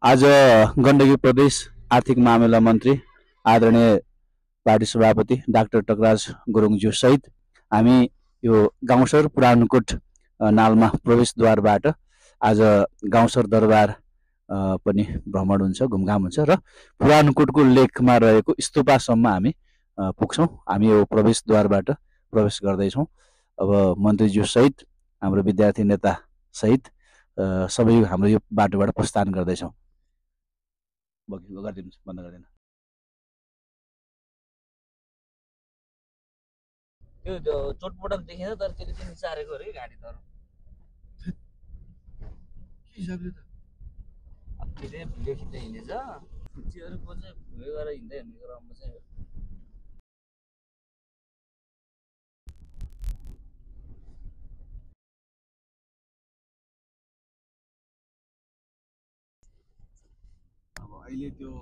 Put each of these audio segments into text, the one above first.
आज गण्डकी प्रदेश आर्थिक मामिला मन्त्री आदरणीय पार्टी सभापति डाक्टर टकराज गुरुङज्यू सहित हामी यो गाउँसर पुरानकोट नालमा प्रवेशद्वारबाट आज गाउँसर दरबार पनि भ्रमण हुन्छ, घुमघाम हुन्छ र पुरानकोटको लेकमा रहेको स्तूपासम्म हामी पुग्छौँ। हामी यो प्रवेशद्वारबाट प्रवेश गर्दैछौँ। अब मन्त्रीज्यू सहित हाम्रो विद्यार्थी नेता सहित सबै हाम्रो यो बाटोबाट प्रस्थान गर्दैछौँ। गरिदिनु बन्द गरिदिनु। त्यो चोटपटक देखेन तर त्यसले चाहिँ निचारेको अरे गाडी तर के हिसाबले त आफूले लेखिँदै हिँडेछ चियरको चाहिँ उयो गरेर हिँड्दै हिँडेको क्रममा चाहिँ अब अहिले त्यो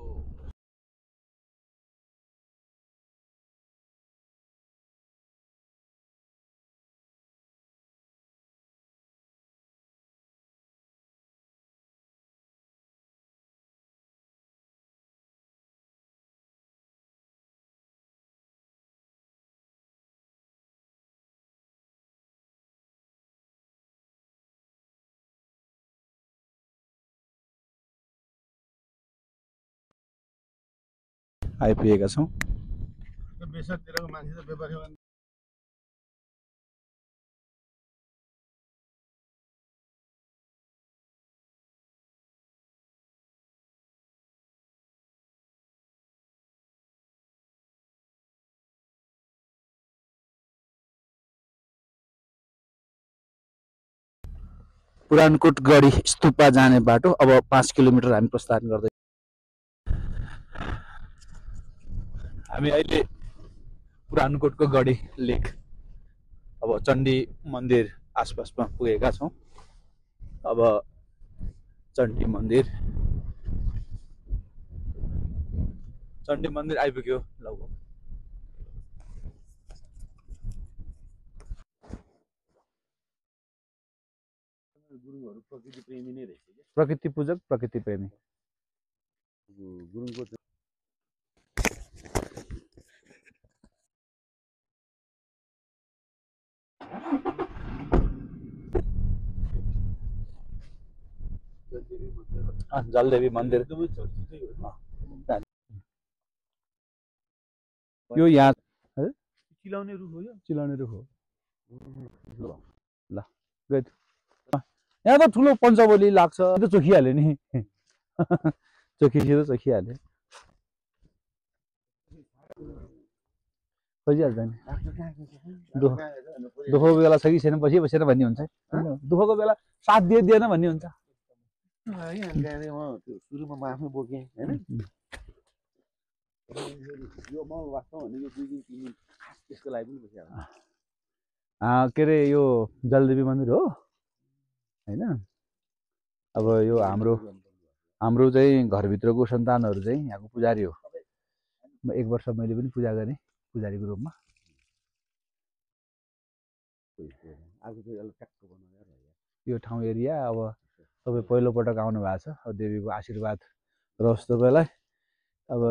आइपुगेका छौँ। बेसारतिरको मान्छे त व्यापारी पुरानकोट गढी स्तूपा जाने बाटो अब 5 किलोमिटर हामी प्रस्थान गर्दै हामी अहिले पुरानकोटको गढी लेक अब चण्डी मन्दिर आसपासमा पुगेका छौँ। अब चण्डी मन्दिर आइपुग्यो लगभग। गुरुङहरू प्रकृति प्रेमी नै रहेछ क्या, प्रकृति पूजक प्रकृति प्रेमी गुरुङको जलदेवी मन्दिर यो यहाँ चिलाउने रुख हो। यो चिलाउने रुख हो। ल गयो यहाँ त ठुलो पञ्चबली लाग्छ। त चोखिहाल्यो नि चोखिहाल्यो खोजिहाल्छ नि। दुःखको बेला छ कि छैन पछि बसेर भन्ने हुन्छ। दुःखको बेला साथ दिएन भन्ने हुन्छ। सुरुमा म आफै बोकेँ होइन। यो मल वास्तव भनेको 2 दिन 3 दिन त्यसको लागि पनि बसिहाल्छ। के अरे यो जलदेवी मन्दिर हो होइन। अब यो हाम्रो चाहिँ घरभित्रको सन्तानहरू चाहिँ यहाँको पुजारी हो। 1 वर्ष मैले पनि पूजा गरेँ पुजारीको रूपमा। यो ठाउँ एरिया अब तपाईँ पहिलोपटक आउनु भएको छ। अब देवीको आशीर्वाद रहोस् तपाईँलाई। अब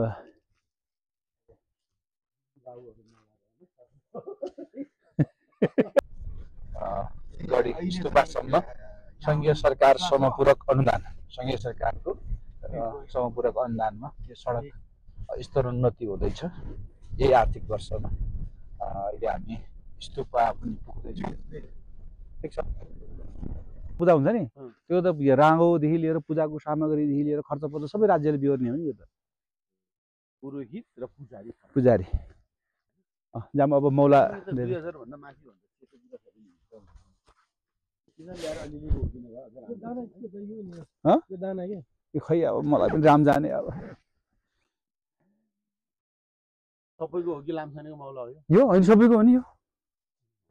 गढी स्तूपासम्म सङ्घीय सरकार समपूरक अनुदान, सङ्घीय सरकारको समपूरक अनुदानमा यो सडक स्तरोन्नति हुँदैछ। यही आर्थिक वर्षमा अहिले हामी स्तूपा पनि पुग्दैछौँ। ठिक छ। पूजा हुन्छ नि त्यो त राँगोदेखि लिएर पूजाको सामग्रीदेखि लिएर खर्चपत्र सबै राज्यले बिहोर्ने हो नि। यो त पुरोहित र पुजारी जाम। अब मौला 2000 भन्दा माथि भन्छ। खै अब मलाई पनि राम जाने। अब सबैको हो कि लामसानेको मौला हो यो? होइन सबैको हो नि यो।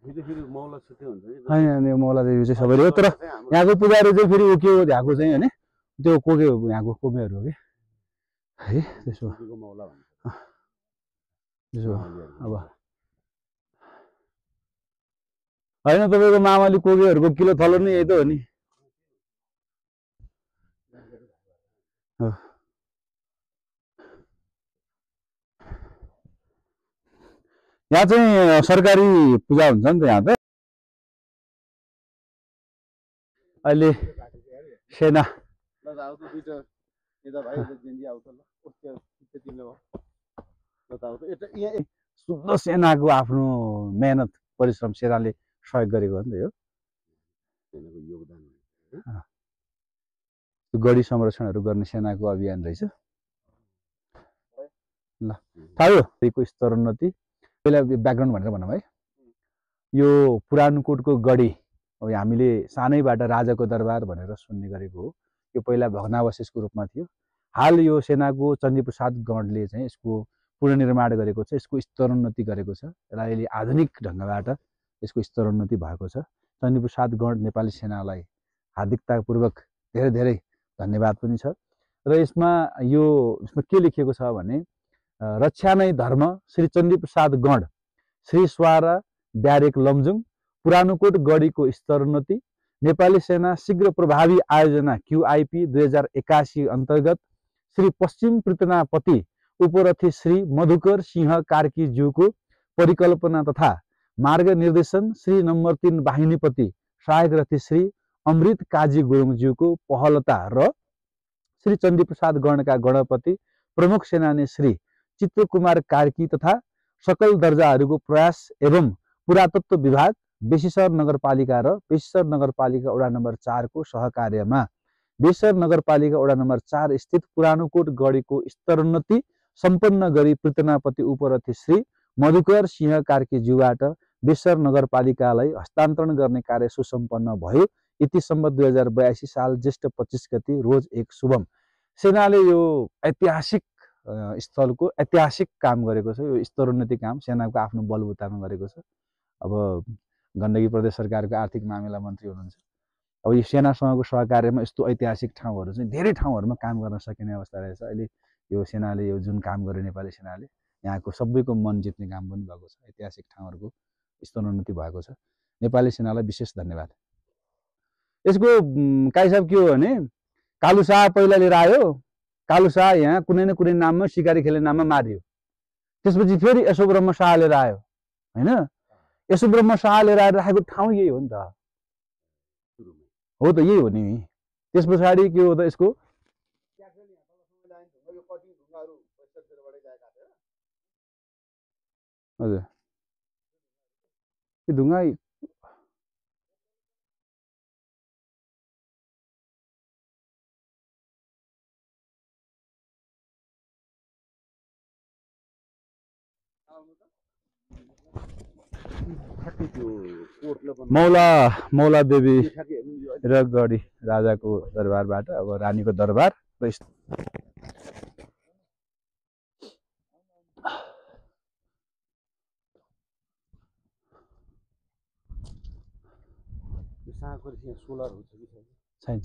मौला छुट्टै हुन्छ कि होइन। मौला देवी चाहिँ सबैले हो। तर यहाँको पुजारी चाहिँ फेरि के हो यहाँको चाहिँ होइन त्यो कोके हो यहाँको कोमेहरू हो कि है। त्यसो अब होइन तपाईँको मामाली कोकेहरूको किलो थलो नै यही त हो नि। हो। यहाँ चाहिँ सरकारी पूजा हुन्छ नि त यहाँ त अहिले सेना शुद्ध सेनाको आफ्नो मेहनत परिश्रम सेनाले सहयोग गरेको हो नि त यो गढी संरक्षणहरू गर्ने सेनाको अभियान रहेछ ल थाहा हो स्तरोन्नति पहिला ब्याकग्राउन्ड भनेर भनौँ है यो पुरानकोटको गढी अब हामीले सानैबाट राजाको दरबार भनेर सुन्ने गरेको हो यो पहिला भग्नावशेषको रूपमा थियो हाल यो सेनाको चण्डीप्रसाद गणले चाहिँ यसको पुनर्निर्माण गरेको छ यसको स्तरोन्नति गरेको छ यसलाई अहिले आधुनिक ढङ्गबाट यसको स्तरोन्नति भएको छ चण्डीप्रसाद गण नेपाली सेनालाई हार्दिकतापूर्वक धेरै धेरै धन्यवाद पनि छ र यसमा के लेखिएको छ भने रक्षा नै धर्म श्री चण्डीप्रसाद गण श्री स्वारा ब्यारेक लमजुङ पुरानोकोट गढीको स्तरोन्नति नेपाली सेना शीघ्र प्रभावी आयोजना क्युआइपी 2081 अन्तर्गत श्री पश्चिम पृतनापति उपरथी श्री मधुकर सिंह कार्कीज्यूको परिकल्पना तथा मार्ग निर्देशन श्री नम्बर 3 वाहिनीपति सहायक रथी श्री अमृत काजी गुरुङज्यूको पहलता र श्री चण्डीप्रसाद गणका गणपति प्रमुख सेनानी श्री चित्रकुमार कार्की तथा सकल दर्जाहरूको प्रयास एवं पुरातत्व विभाग बेसीसर नगरपालिका र बेसीसर नगरपालिका वडा नम्बर 4 को सहकार्यमा बेसीसर नगरपालिका वडा नम्बर 4 स्थित पुरानोकोट गढीको स्तरोन्नति सम्पन्न गरी पृतनापति उपरथी श्री मधुकर सिंह कार्कीज्यूबाट बेसीसर नगरपालिकालाई हस्तान्तरण गर्ने कार्य सुसम्पन्न भयो इति सम्बत 2082 साल ज्येष्ठ 25 गते रोज 1 शुभम सेनाले यो ऐतिहासिक स्थलको ऐतिहासिक काम गरेको छ यो स्तरोन्नति काम सेनाको आफ्नो बलबुतामा गरेको छ अब गण्डकी प्रदेश सरकारको आर्थिक मामिला मन्त्री हुनुहुन्छ अब यो सेनासँगको सहकार्यमा यस्तो ऐतिहासिक ठाउँहरू चाहिँ धेरै ठाउँहरूमा काम गर्न सकिने अवस्था रहेछ अहिले यो सेनाले यो जुन काम गर्यो नेपाली सेनाले यहाँको सबैको मन जित्ने काम पनि भएको छ ऐतिहासिक ठाउँहरूको स्तरोन्नति भएको छ नेपाली सेनालाई विशेष धन्यवाद यसको काई साहब के हो भने कालु शाह पहिला लिएर आयो कालु शाह यहाँ कुनै न कुनै नाममा शिकारी खेल्ने नाममा मारियो त्यसपछि फेरि यसो ब्रह्म शाह लिएर आयो हैन यसो ब्रह्म शाह लिएर आएर राखेको ठाउँ यही हो नि त हो त यही हो नि त्यस पछाडि के हो त यसको हजुर यो ढुङ्गा मौला देवी र गढी राजाको दरबारबाट अब रानीको दरबार र छैन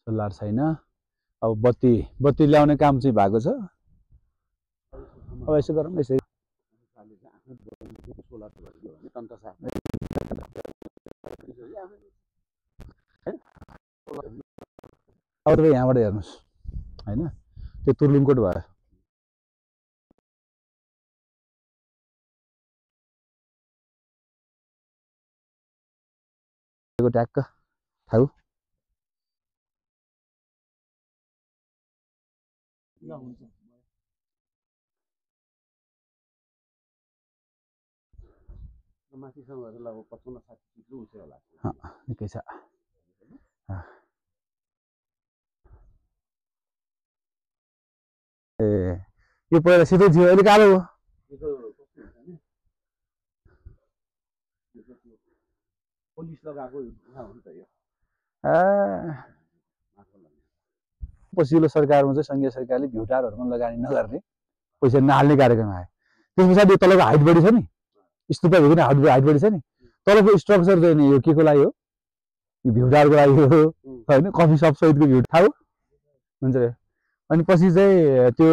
सोलर छैन अब बत्ती ल्याउने काम चाहिँ भएको छ अब यसो गरौँ यसो अब तपाईँ यहाँबाट हेर्नुहोस् होइन त्यो तुर्लुङकोट भयो ट्याक्क थाहा निकै छ ए यो पहिला सिधै थियो अहिले कालो हो पछिल्लो सरकारमा चाहिँ सङ्घीय सरकारले भ्युटारहरूमा लगानी नगर्ने पैसा नहाल्ने कार्यक्रम आयो त्यस पछाडि यो तलको हाइट बढी छ नि स्तूपा भेगेन हाइट बढी छ नि तलको स्ट्रक्चर चाहिँ नि यो के को लागि हो यो भ्युटारको लागि हो होइन कफी सप सहितको भ्यू थाहा हुन्छ अनि पछि चाहिँ त्यो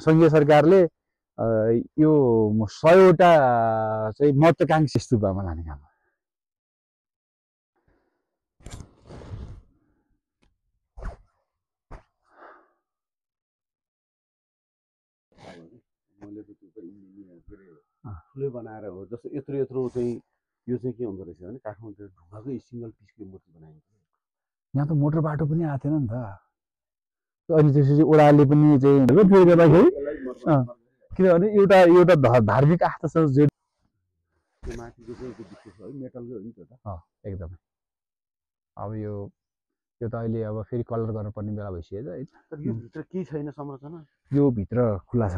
सङ्घीय सरकारले यो 100वटा चाहिँ महत्त्वाकांक्षी स्तूपमा लाने काम प्रशासनले त त्यो चाहिँ के अरे ठुलै बनाएर हो जस्तो यत्रो यत्रो चाहिँ यो चाहिँ के हुँदो रहेछ भने काठमाडौँ ढुङ्गाकै सिङ्गल पिसको मूर्ति बनाइन्छ यहाँ त मोटर बाटो पनि आएको थिएन नि त अनि त्यसपछि ओडाले पनि चाहिँ गर्दाखेरि किनभने एउटा एउटा धार्मिक आस्था छ जो त्यो माथिको चाहिँ त्यो विशेष है मेटलकै हो नि त्यो त एकदमै अब यो त अहिले अब फेरि कलर गर्नुपर्ने बेला भइसक्यो होइन तर यो भित्र केही छैन संरचना यो भित्र खुला छ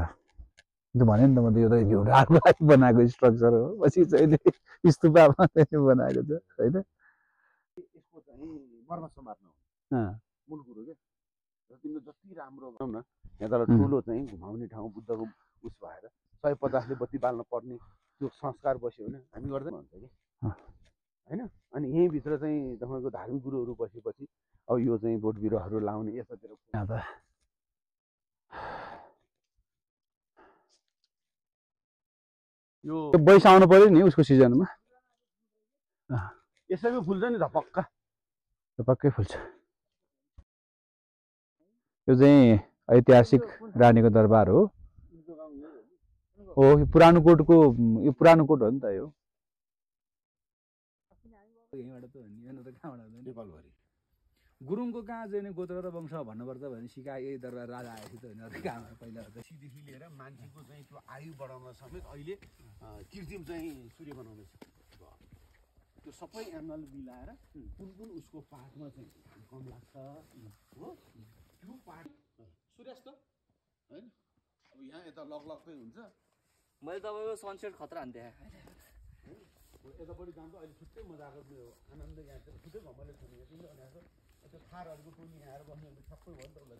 भने नि त म त यो त ढुङ्गाको लागि बनाएको स्ट्रक्चर हो पछि चाहिँ स्तूपमा बनाएको छ होइन यसको चाहिँ मर्म समात्न मूल कुरो के तिम्रो जति राम्रो भनौँ न यहाँ तर ठुलो चाहिँ घुमाउने ठाउँ बुद्धको उस भएर 150ले बत्ती बाल्न पर्ने त्यो संस्कार बस्यो भने हामी गर्दैन भन्छ कि होइन अनि यहीँभित्र चाहिँ तपाईँको धार्मिक गुरुहरू बसेपछि अब यो चाहिँ बोट बिरुवाहरू लाउने यतातिर यो बैस आउनु पर्यो नि उसको सिजनमा यसैमा फुल्छ नि पक्कै फुल्छ यो चाहिँ ऐतिहासिक रानीको दरबार हो यो पुरानो कोटको यो पुरानो कोट हो नि त यो नेपालभरि गुरुङको कहाँ चाहिँ गोत्र र वंश भन्नुपर्छ भने सिका यही दरबार राजा आएपछि त होइन कहाँ पहिला देखि लिएर मान्छेको चाहिँ त्यो आयु बढाउन समेत अहिले कृत्रिम चाहिँ सूर्य बनाउँदैछ त्यो सबै एनल मिलाएर कुन कुन उसको पाठमा चाहिँ घाम कम लाग्छ हो त्यो पाठ सूर्यास्त होइन अब यहाँ यता लगलगै हुन्छ मैले तपाईँको सनसेट खतरा हान्थेँ यतापट्टि जान्छ अहिले छुट्टै मजाको आनन्द यहाँ छुट्टै घमले छुट्ने त्यो थारहरूको टोली यहाँ आएर बस्ने सबै भयो नि त